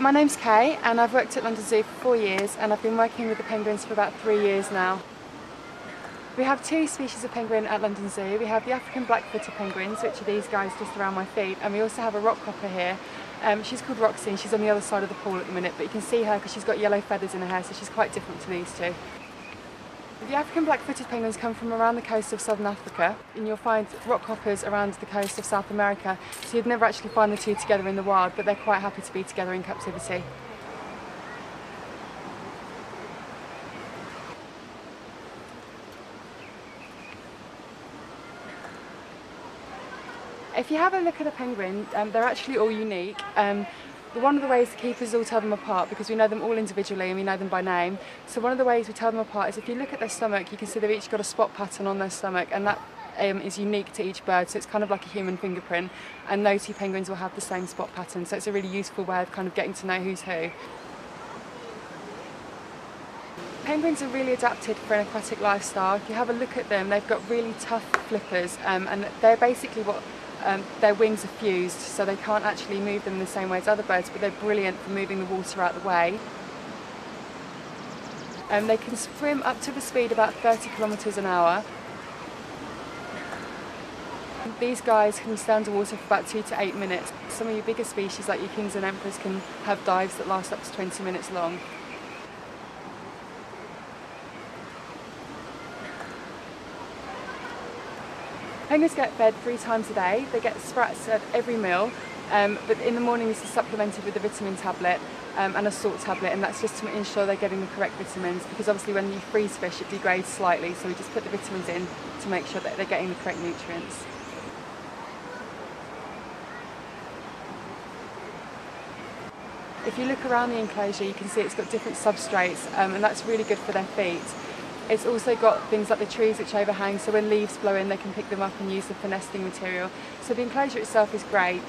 My name's Kay and I've worked at London Zoo for 4 years and I've been working with the penguins for about 3 years now. We have two species of penguin at London Zoo. We have the African black-footed penguins, which are these guys just around my feet, and we also have a rockhopper here. She's called Roxy and she's on the other side of the pool at the minute, but you can see her because she's got yellow feathers in her hair, so she's quite different to these two. The African black-footed penguins come from around the coast of southern Africa, and you'll find rockhoppers around the coast of South America, so you'd never actually find the two together in the wild, but they're quite happy to be together in captivity. If you have a look at a penguin, they're actually all unique. One of the ways the keepers all tell them apart, because we know them all individually and we know them by name, so one of the ways we tell them apart is if you look at their stomach, you can see they've each got a spot pattern on their stomach, and that is unique to each bird, so it's kind of like a human fingerprint, and no two penguins will have the same spot pattern, so it's a really useful way of kind of getting to know who's who. Penguins are really adapted for an aquatic lifestyle. If you have a look at them, they've got really tough flippers, and they're basically what their wings are fused, so they can't actually move them in the same way as other birds, but they're brilliant for moving the water out of the way. They can swim up to the speed about 30 kilometres an hour. These guys can stay underwater for about 2 to 8 minutes. Some of your bigger species, like your kings and emperors, can have dives that last up to 20 minutes long. Penguins get fed 3 times a day. They get sprats at every meal, but in the morning this is supplemented with a vitamin tablet and a salt tablet, and that's just to ensure they're getting the correct vitamins, because obviously when you freeze fish it degrades slightly, so we just put the vitamins in to make sure that they're getting the correct nutrients. If you look around the enclosure, you can see it's got different substrates, and that's really good for their feet. It's also got things like the trees which overhang, so when leaves blow in they can pick them up and use them for nesting material. So the enclosure itself is great.